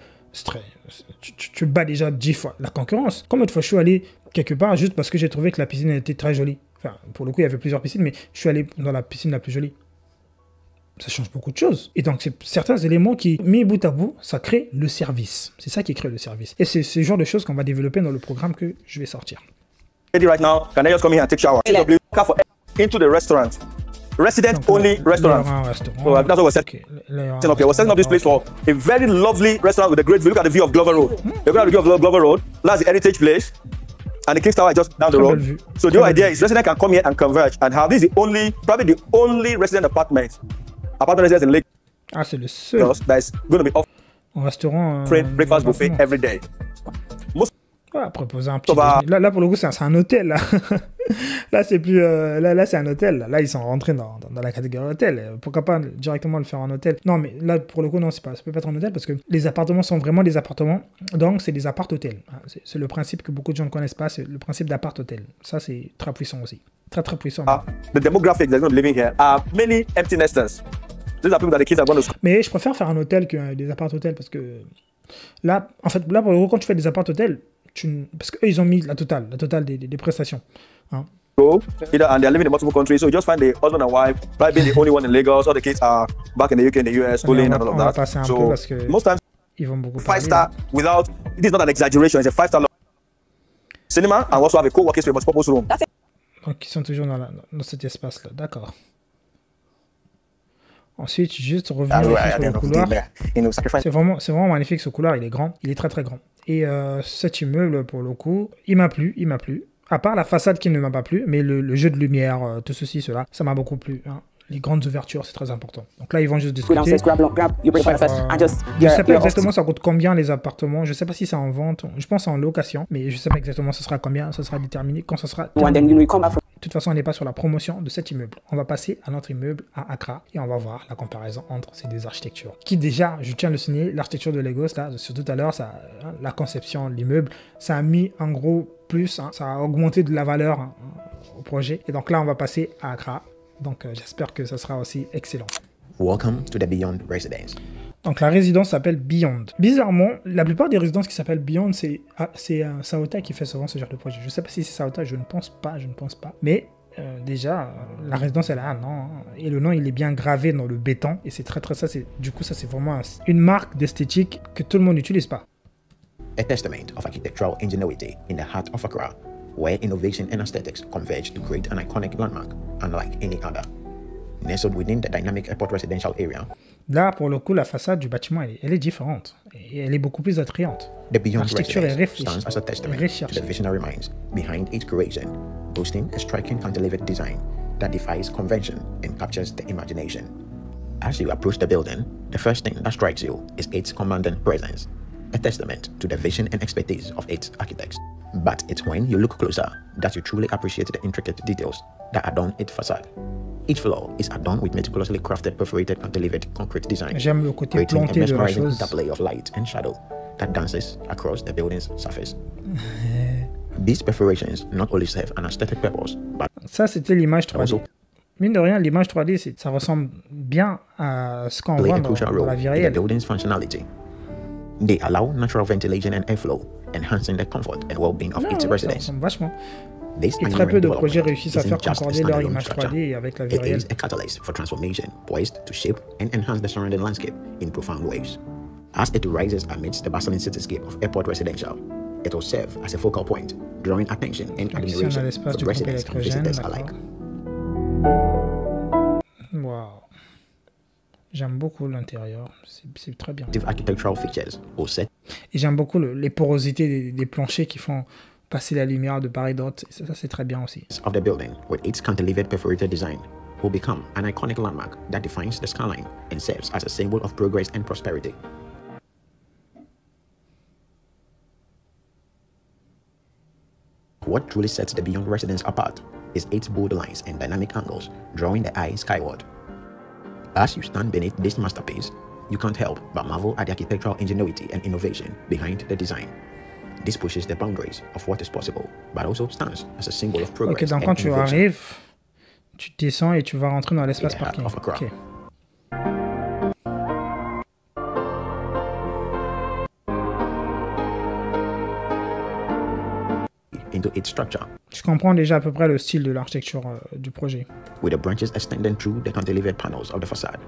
tu bats déjà 10 fois la concurrence. Combien de fois je suis allé quelque part juste parce que j'ai trouvé que la piscine était très jolie? Enfin, pour le coup, il y avait plusieurs piscines, mais je suis allé dans la piscine la plus jolie. Ça change beaucoup de choses. Et donc, c'est certains éléments qui, mis bout à bout, ça crée le service. C'est ça qui crée le service. Et c'est ce genre de choses qu'on va développer dans le programme que je vais sortir. Right now, can I just come here and take shower? Into the restaurant. Resident only restaurant. So that's what we're setting. Okay, we're setting up this place for a very lovely restaurant with a great view. Look at the view of Glover Road. Look at the view of Glover Road. That's the heritage place. And the King's Tower is just down the road. So the idea is residents can come here and converge and have this is the only, probably the only resident apartment residence in Lake. Ah, c'est le seul. That is going to be off. Un restaurant. Breakfast buffet every day. Ouais, proposer un petit. Là, pour le coup, c'est un hôtel. Là, là c'est plus. Là, c'est un hôtel. Là, ils sont rentrés dans la catégorie hôtel. Pourquoi pas directement le faire en hôtel? Non, mais là, pour le coup, non, ça peut pas être en hôtel parce que les appartements sont vraiment des appartements. Donc, c'est des appart-hôtels. C'est le principe que beaucoup de gens ne connaissent pas. C'est le principe d'appart-hôtel. Ça, c'est très puissant aussi. Très, très puissant. The demographics that are going to be living here are many empty nesters. These are people that the kids are going to school. Mais je préfère faire un hôtel que des appart-hôtels parce que là, en fait, là, pour le coup, quand tu fais des appart-hôtels, parce qu'eux, ils ont mis la totale des prestations. Hein. And they're living in multiple countries, so you just find the husband and wife, probably being the only one in Lagos, all the kids are back in the UK and the US, schooling and all of that. So most times, ils vont beaucoup 5-star without, it is not an exaggeration, it's a 5-star cinema and also have a co-working space, multi-purpose room. Donc, ils sont toujours dans cet espace-là, d'accord. Ensuite, juste revenir sur le couloir. C'est vraiment magnifique, ce couloir, il est grand, il est très très grand. Et cet immeuble, pour le coup, il m'a plu. À part la façade qui ne m'a pas plu, mais le jeu de lumière, tout ceci, cela, ça m'a beaucoup plu. Hein. Les grandes ouvertures, c'est très important. Donc là, ils vont juste discuter. Je ne sais pas exactement ça coûte combien les appartements. Je ne sais pas si c'est en vente. Je pense en location, mais je ne sais pas exactement ce sera combien. Ça sera déterminé quand ça sera terminé. De toute façon, on n'est pas sur la promotion de cet immeuble. On va passer à notre immeuble à Accra et on va voir la comparaison entre ces deux architectures. Qui déjà, je tiens à le signer, l'architecture de Lagos, là, sur tout à l'heure, la conception de l'immeuble, ça a mis un gros plus, hein, ça a augmenté de la valeur hein, au projet. Et donc là, on va passer à Accra. Donc j'espère que ça sera aussi excellent. Welcome to the Beyond Residence. Donc la résidence s'appelle Beyond. Bizarrement, la plupart des résidences qui s'appellent Beyond, c'est Saota qui fait souvent ce genre de projet. Je ne sais pas si c'est Saota, je ne pense pas. Mais déjà, la résidence, elle a un nom. Hein, et le nom, il est bien gravé dans le béton. Et c'est très très ça. Du coup, ça c'est vraiment une marque d'esthétique que tout le monde n'utilise pas. A testament of architectural ingenuity in the heart of Accra, where innovation and aesthetics converge to create an iconic landmark unlike any other. Nestled within the dynamic airport residential area. Là, pour le coup, la façade du bâtiment, elle est différente. Et elle est beaucoup plus attrayante. L'architecture est réfléchie. Stands as a testament to the visionary minds behind its creation, boasting a striking cantilevered design that defies convention and captures the imagination. As you approach the building, the first thing that strikes you is its commanding presence, a testament to the vision and expertise of its architects. But it's when you look closer that you truly appreciate the intricate details that adorn its facade. Each floor is adorned with meticulously crafted perforated cantilevered concrete design, j'aime le côté creating a planté de la mesmerizing chose. interplay of light and shadow that dances across the building's surface. These perforations not only serve an aesthetic purpose, but Ça, c'était l'image 3D. also Mine de rien, l'image 3D, ça ressemble bien à ce qu'on play voit a dans crucial la role vie in the réelle. building's functionality. They allow natural ventilation and airflow, enhancing the comfort and well-being of its Ça residents. ressemble vachement. This Et très peu de development projets réussissent à isn't faire just a concorder leur standalone image structure. 3D avec la vie It réelle. is a catalyst for transformation, poised to shape and enhance the surrounding landscape in profound ways. As it rises amidst the bustling cityscape of airport residential, it will serve as a focal point, drawing attention and Ici, on a admiration l'espace from du groupe residents and électrogène. visitors D'accord. alike. Wow. J'aime beaucoup l'intérieur, c'est très bien. Architectural features or set Et j'aime beaucoup les porosités des planchers qui font passer la lumière de part et d'autre. Ça c'est très bien aussi. of the building with its cantilevered perforated design will become an iconic landmark that defines the skyline and serves as a symbol of progress and prosperity. What truly sets the Beyond residence apart is its bold lines and dynamic angles, drawing the eye skyward. As you stand beneath this masterpiece, you can't help but marvel at the architectural ingenuity and innovation behind the design. This pushes the boundaries of what is possible, but also stands as a symbol of progress. Ok, donc quand tu arrives, tu descends et tu vas rentrer dans l'espace Yeah, parking. of Accra. Ok. Into its structure, Je comprends déjà à peu près le style de l'architecture du projet. with the branches extending through the cantilevered panels of the facade.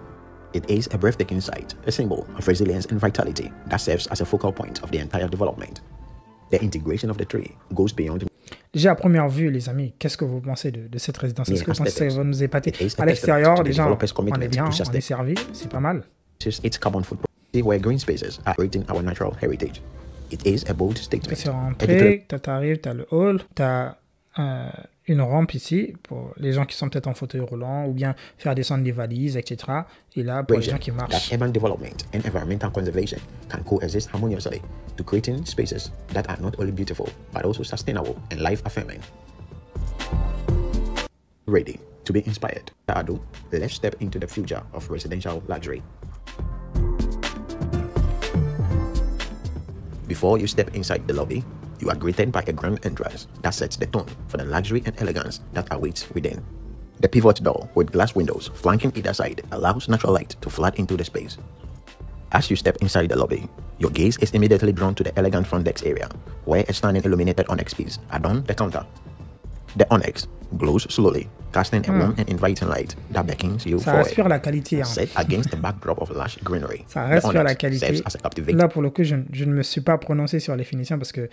It is a breathtaking sight, a symbol of resilience and vitality that serves as a focal point of the entire development. The integration of the tree goes beyond Déjà à première vue, les amis, qu'est-ce que vous pensez de cette résidence? Est-ce que vous pensez que ça va nous épater? It is a À l'extérieur, testament to the déjà, developer's on commitment est bien, to on est sustain- servi, c'est pas mal. its carbon footprint, where green spaces are creating our natural heritage. It is a bold statement. C'est rentré, t'arrives, t'as le hall, t'as une rampe ici pour les gens qui sont peut-être en fauteuil roulant ou bien faire descendre des valises, etc. Et là, pour les gens qui That marchent. urban development and environmental conservation can coexist harmoniously to creating spaces that are not only beautiful but also sustainable and life-affirming. Ready to be inspired? Ado, let's step into the future of residential luxury. Before you step inside the lobby, you are greeted by a grand entrance that sets the tone for the luxury and elegance that awaits within. The pivot door with glass windows flanking either side allows natural light to flood into the space. As you step inside the lobby, your gaze is immediately drawn to the elegant front desk area, where a stunning illuminated onyx piece adorns the counter. The onyx glows slowly, casting a warm and inviting light that beckons you Ça forward. respire la qualité. Hein. Set against the backdrop of lush greenery, Ça the respire la onyx qualité. serves as a captivating Là, pour le coup, je ne me suis pas prononcé sur les finitions parce que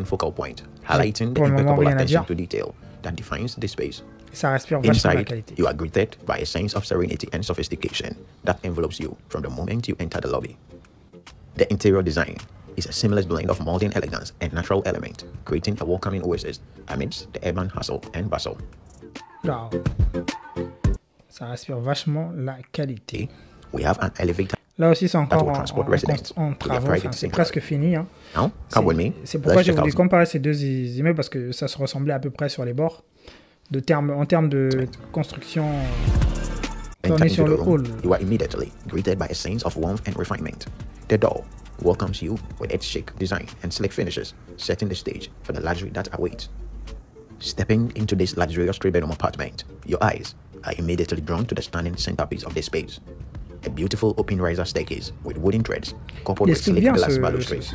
focal point, highlighting the Pour le moment, impeccable rien à attention dire. to detail that defines the space. ça respire vachement la Inside, qualité. you are greeted by a sense of serenity and sophistication that envelopes you from the moment you enter the lobby. The interior design is a seamless blend of modern elegance and natural element, creating a welcoming oasis amidst the urban hustle and bustle. Wow. Ça respire vachement la qualité. We have an elevator Là aussi, c'est encore that will transport residents en to their travaux. private Enfin, c'est sanctuary. presque fini. Hein. Now, come with me. C'est pourquoi Let's j'ai check voulu out comparer ces deux immeubles parce que ça se ressemblait à peu près sur les bords. En termes de construction, on Enter est into sur the le room, hall. you are immediately greeted by a sense of warmth and refinement. The door welcomes you with its chic design and sleek finishes, setting the stage for the luxury that awaits. Stepping into this luxurious three-bedroom apartment, your eyes are immediately drawn to the stunning centerpiece of the space. A beautiful open riser staircase with wooden threads, coupled Il with explique sleek bien glass ce, balustrades.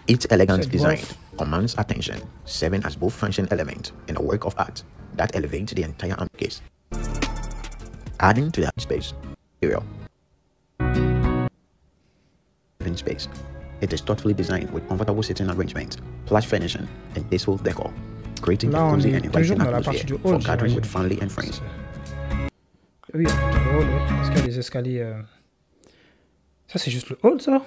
Its elegant cette design boîte. commands attention, serving as both function element and a work of art that elevates the entire ambience. Adding to that space, area. Living space. It is thoughtfully designed with comfortable sitting arrangements, plush furnishing, and tasteful decor, creating Là, a on cozy est and toujours inviting dans la partie atmosphere du hall. for gathering j'imagine. with family and friends. Oui, le hall, oui, parce qu'il y a des escaliers. Ça, c'est juste le hall, ça?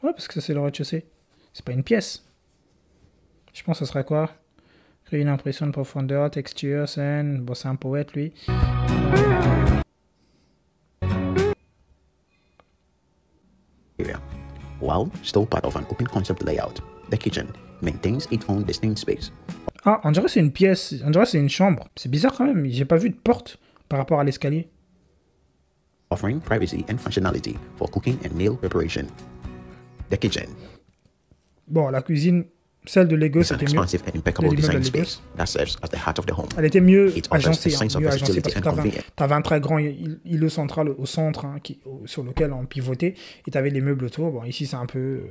Ouais, parce que ça, c'est le rez-de-chaussée. C'est pas une pièce. Je pense que ce serait quoi? Créer une impression de profondeur, texture, scène. Bon, c'est un poète, lui. Area. While still part of an open concept layout, the kitchen maintains its own distinct space, Ah, on dirait que c'est une pièce. On dirait que c'est une chambre. C'est bizarre quand même. J'ai pas vu de porte par rapport à l'escalier. offering privacy and functionality for cooking and meal preparation. The kitchen Bon, la cuisine, celle de Lego, is an c'était mieux. expansive and impeccable de l'immeuble design de Legos. space that serves as the heart of the home. Elle était mieux It offers agencée, a sense of mieux agencée versatility parce que and convenience. t'avais un très grand îlot central au centre sur lequel on pivotait et t'avais les meubles autour. Bon, ici c'est un peu,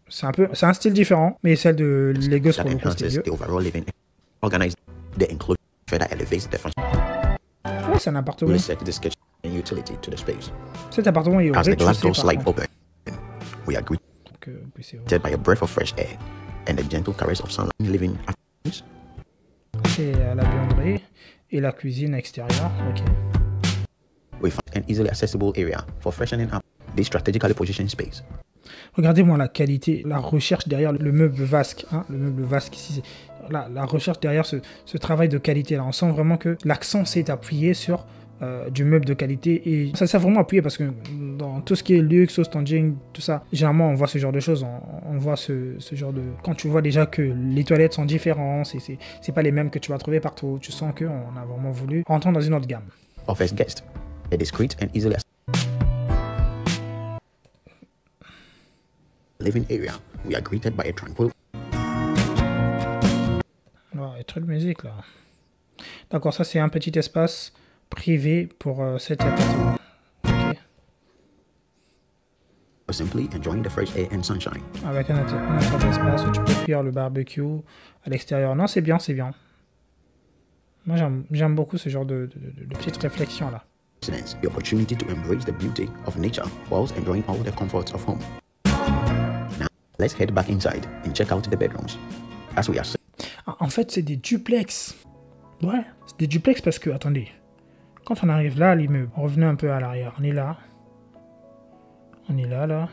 c'est un style différent, mais celle de Legos That pour le coup c'était enhances mieux. the overall living. Organized, the inclusion further elevates the Ouais, c'est un appartement. functionality, set this kitchen and utility to the space. Cet appartement est au As the glass rez-de-chaussée door par slide contre. open, we are greeted Donc, oui, c'est vrai. by a breath of fresh air and the gentle caress of sunlight living atmosphere. C'est la buanderie et la cuisine extérieure. Ok. We find and easily accessible area for freshening up this strategically positioned space. Regardez-moi la qualité, la recherche derrière le meuble vasque. Hein, le meuble vasque ici, la recherche derrière ce travail de qualité là. On sent vraiment que l'accent s'est appuyé sur du meuble de qualité, et ça s'est vraiment appuyé parce que dans tout ce qui est luxe, standing, tout ça, généralement on voit ce genre de choses, on voit ce genre de... Quand tu vois déjà que les toilettes sont différentes, c'est pas les mêmes que tu vas trouver partout, tu sens qu'on a vraiment voulu rentrer dans une autre gamme. Office guest, a discreet and easily living area, we are greeted by a tranquil. Oh, il y a trop de musique là. D'accord, ça c'est un petit espace privé pour cet appartement. Okay. Simply enjoying the fresh air and sunshine. Avec un autre espace où tu peux cuire le barbecue à l'extérieur. Non, c'est bien, c'est bien. Moi, j'aime beaucoup ce genre de petites réflexions là. The opportunity to embrace the beauty of nature whilst enjoying all the comforts of home. Now, let's head back inside and check out the bedrooms. As we are. Ah, en fait, c'est des duplex. Ouais, c'est des duplex parce que, attendez, quand on arrive là à l'immeuble, revenez un peu à l'arrière. On est là. On est là, là.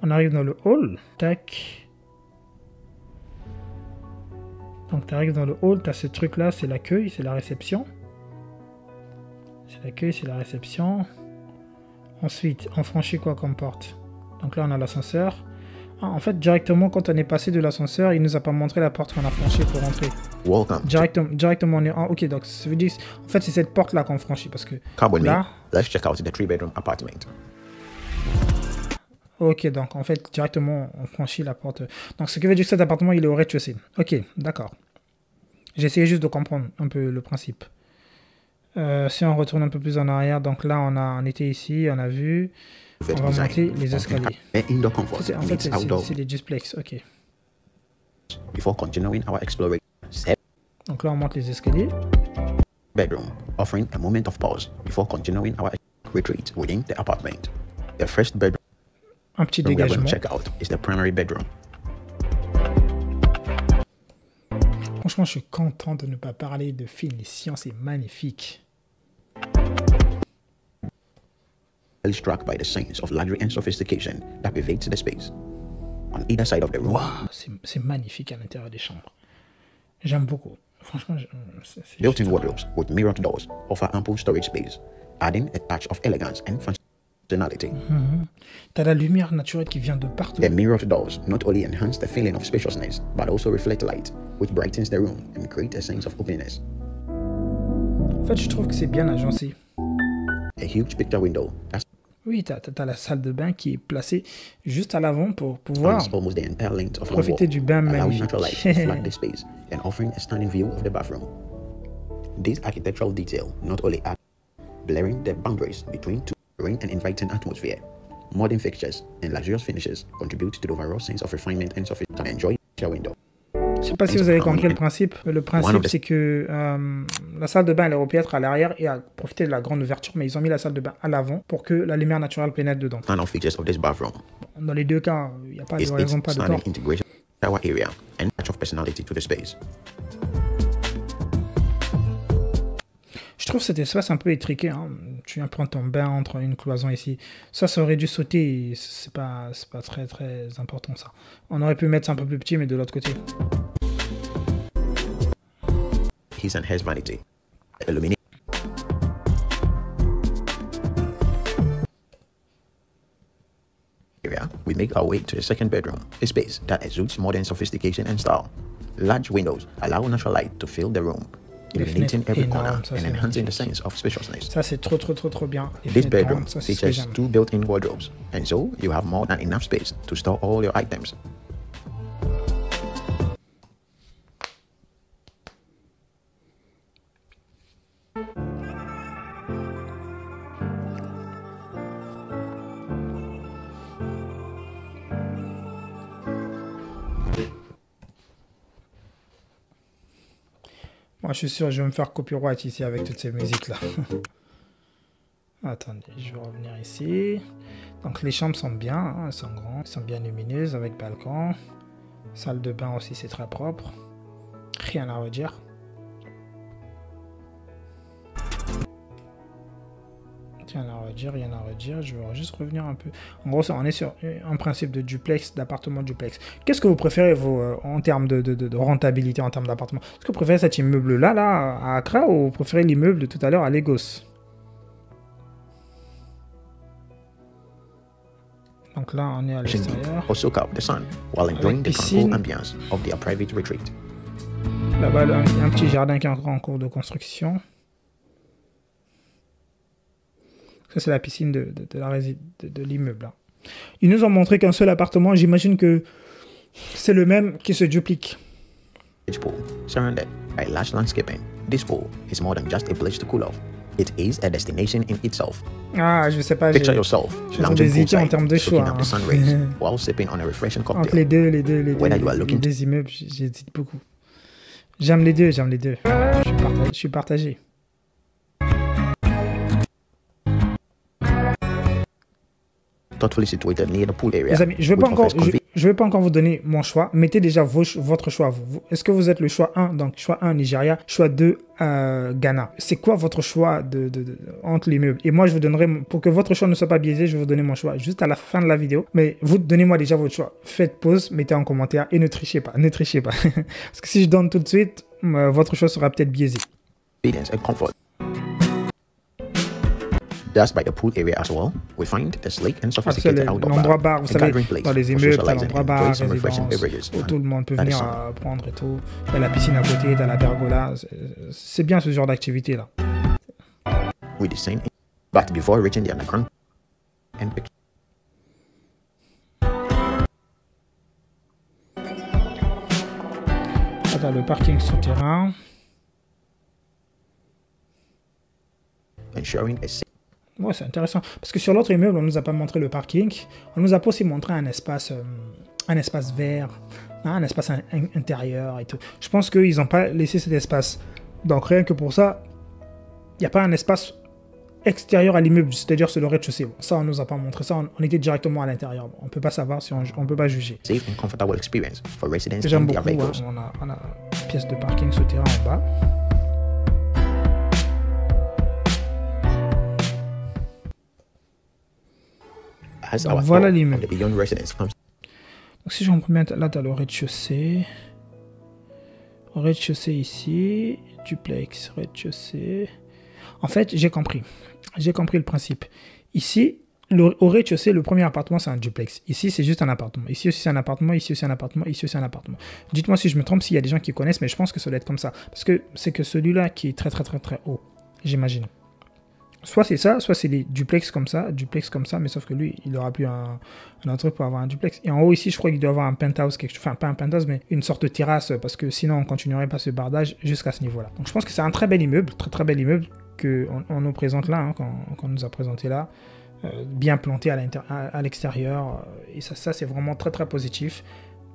On arrive dans le hall. Tac. Donc, tu arrives dans le hall, tu as ce truc-là, c'est l'accueil, c'est la réception. C'est l'accueil, c'est la réception. Ensuite, on franchit quoi comme porte? Donc là, on a l'ascenseur. Ah, en fait, directement, quand on est passé de l'ascenseur, il nous a pas montré la porte qu'on a franchie pour rentrer. Welcome. Directement, on est... Ah, ok, donc ça veut dire... En fait, c'est cette porte-là qu'on franchit, parce que là... Let's check out the 3-bedroom apartment. Ok, donc en fait, directement, on franchit la porte. Donc, ce qui veut dire que cet appartement, il est au rez-de-chaussée. Ok, d'accord. J'ai essayé juste de comprendre un peu le principe. Si on retourne un peu plus en arrière, donc là, on était ici, on a vu... On va monter les escaliers. En fait, c'est les duplex, ok. Before continuing our exploration. Donc là, on monte les escaliers. Bedroom, offering a moment of pause before continuing our retreat within the apartment. The first bedroom un petit we are going dégagement. to check out is the primary bedroom. Franchement, je suis content de ne pas parler de finition, c'est magnifique. Struck by the sense of luxury and sophistication that pervades the space. On either side of the room. Wow, c'est magnifique à l'intérieur des chambres. J'aime beaucoup. Franchement, built-in wardrobes with mirrored doors offer ample storage space, adding a touch of elegance and functionality. T'as la lumière naturelle qui vient de partout. The mirrored doors not only enhance the feeling of spaciousness, but also reflect light, which brightens the room and create a sense of openness. En fait, je trouve que c'est bien agencé. A huge picture window. Oui, t'as la salle de bain qui est placée juste à l'avant pour pouvoir profiter du bain magnifique. And offering a stunning view of the bathroom. This architectural detail not only adds blurring the boundaries between two serene and inviting atmosphere. Modern fixtures and luxurious finishes contribute to the overall sense of refinement and sophistication. Enjoy the window. Je sais pas si vous avez compris le principe. Le principe, c'est que la salle de bain, elle aurait pu être à l'arrière et à profiter de la grande ouverture, mais ils ont mis la salle de bain à l'avant pour que la lumière naturelle pénètre dedans. Dans les deux cas, il n'y a pas de raison, pas de tort. Shower area and touch of personality to the space. Je trouve cet espace un peu étriqué. Hein. Tu viens prendre ton bain entre une cloison ici. Ça aurait dû sauter. C'est pas très important ça. On aurait pu mettre ça un peu plus petit, mais de l'autre côté. His and hers vanity. Illuminate. We make our way to the second bedroom, a space that exudes modern sophistication and style. Large windows allow natural light to fill the room, illuminating every corner and enhancing the sense of spaciousness. Ça c'est trop bien. This bedroom features 2 built-in wardrobes, and so you have more than enough space to store all your items. Moi, je suis sûr, je vais me faire copyright ici avec toutes ces musiques-là. Attendez, je vais revenir ici. Donc, les chambres sont bien, hein, elles sont grandes, elles sont bien lumineuses avec balcon. Salle de bain aussi, c'est très propre. Rien à redire. Rien à redire, rien à redire. Je vais juste revenir un peu. En gros, on est sur un principe de duplex, d'appartement duplex. Qu'est-ce que vous préférez, vous, en termes de rentabilité, en termes d'appartement? Est-ce que vous préférez cet immeuble-là, là, à Accra, ou vous préférez l'immeuble de tout à l'heure à Lagos? Donc là, on est à l'extérieur. Or soak out the sun while enjoying the tranquil ambiance of their private retreat. Là-bas, il y a un petit jardin qui est encore en cours de construction. Ça, c'est la piscine de l'immeuble. Ils nous ont montré qu'un seul appartement. J'imagine que c'est le même qui se duplique. Pool, surrounded by lush landscaping, this pool is more than just a place to cool off. It is a destination in itself. Ah, je sais pas. Picture yourself lounging poolside, soaking up the sun rays while sipping on a refreshing cocktail. Entre les deux immeubles, j'hésite beaucoup. J'aime les deux. Je suis partagé. Thoughtfully situated near the pool area. Les amis, je ne vais pas encore vous donner mon choix. Mettez déjà votre choix. Est-ce que vous êtes le choix 1, donc choix 1 Nigeria, choix 2 Ghana? C'est quoi votre choix entre les meubles? Et moi, je vous donnerai, pour que votre choix ne soit pas biaisé, je vais vous donner mon choix juste à la fin de la vidéo. Mais vous, donnez-moi déjà votre choix. Faites pause, mettez en commentaire et ne trichez pas. Ne trichez pas. Parce que si je donne tout de suite, votre choix sera peut-être biaisé. And comfort. Just by the pool area as well, we find the sleek and sophisticated outdoor l'endroit bar, vous savez, dans les immeubles, l'endroit bar, résidence, où tout le monde peut venir prendre et tout. Il y a la piscine à côté, il y a la pergola. C'est bien ce genre d'activité là. With the same, but before reaching the underground and picture. Là, le parking souterrain. Ensuring a Ouais, c'est intéressant. Parce que sur l'autre immeuble, on ne nous a pas montré le parking. On nous a pas aussi montré un espace vert, un espace intérieur et tout. Je pense qu'ils n'ont pas laissé cet espace. Donc rien que pour ça, il n'y a pas un espace extérieur à l'immeuble, c'est-à-dire sur le rez-de-chaussée. Bon, ça, on ne nous a pas montré ça. On était directement à l'intérieur. On ne peut pas savoir, si on ne peut pas juger. Safe and comfortable experience for residents. J'aime beaucoup. Hein, on a une pièce de parking souterrain en bas. Donc, voilà l'immeuble. Donc si je comprends bien, là tu as le rez-de-chaussée. Rez-de-chaussée ici. Duplex, rez-de-chaussée. En fait, j'ai compris. J'ai compris le principe. Ici, au rez-de-chaussée, le premier appartement, c'est un duplex. Ici, c'est juste un appartement. Ici aussi, c'est un appartement. Ici aussi, un appartement. Ici aussi, un appartement. Dites-moi si je me trompe, s'il y a des gens qui connaissent, mais je pense que ça doit être comme ça. Parce que c'est que celui-là qui est très haut, j'imagine. Soit c'est ça, soit c'est des duplex comme ça, mais sauf que lui, il n'aura plus un autre truc pour avoir un duplex. Et en haut ici, je crois qu'il doit avoir un penthouse, enfin pas un penthouse, mais une sorte de terrasse, parce que sinon on continuerait pas ce bardage jusqu'à ce niveau-là. Donc je pense que c'est un très bel immeuble, très bel immeuble qu'on nous présente là, hein, qu'on nous a présenté là, bien planté à l'extérieur. Et ça c'est vraiment très positif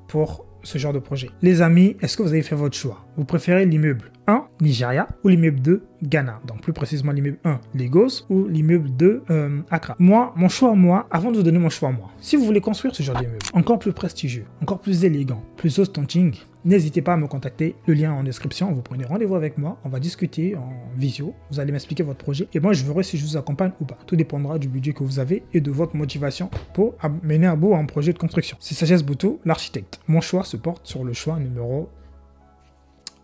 pour ce genre de projet. Les amis, est-ce que vous avez fait votre choix? Vous préférez l'immeuble 1, Nigeria, ou l'immeuble 2, Ghana? Donc plus précisément l'immeuble 1, Lagos, ou l'immeuble 2, Accra. Moi, mon choix, avant de vous donner mon choix, si vous voulez construire ce genre d'immeuble, encore plus prestigieux, encore plus élégant, plus ostenting, n'hésitez pas à me contacter, le lien en description, vous prenez rendez-vous avec moi, on va discuter en visio, vous allez m'expliquer votre projet, et moi je verrai si je vous accompagne ou pas. Tout dépendra du budget que vous avez et de votre motivation pour mener à bout un projet de construction. C'est Sagesse Boutou, l'architecte. Mon choix se porte sur le choix numéro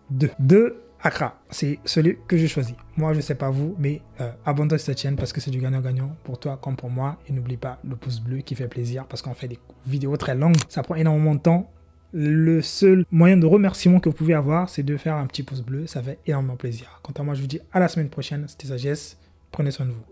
2. 2, Accra, c'est celui que j'ai choisi. Moi, je sais pas vous, mais abonne-toi à cette chaîne parce que c'est du gagnant-gagnant pour toi comme pour moi. Et n'oublie pas le pouce bleu qui fait plaisir parce qu'on fait des vidéos très longues. Ça prend énormément de temps. Le seul moyen de remerciement que vous pouvez avoir, c'est de faire un petit pouce bleu. Ça fait énormément plaisir. Quant à moi, je vous dis à la semaine prochaine. C'était Sagesse. Prenez soin de vous.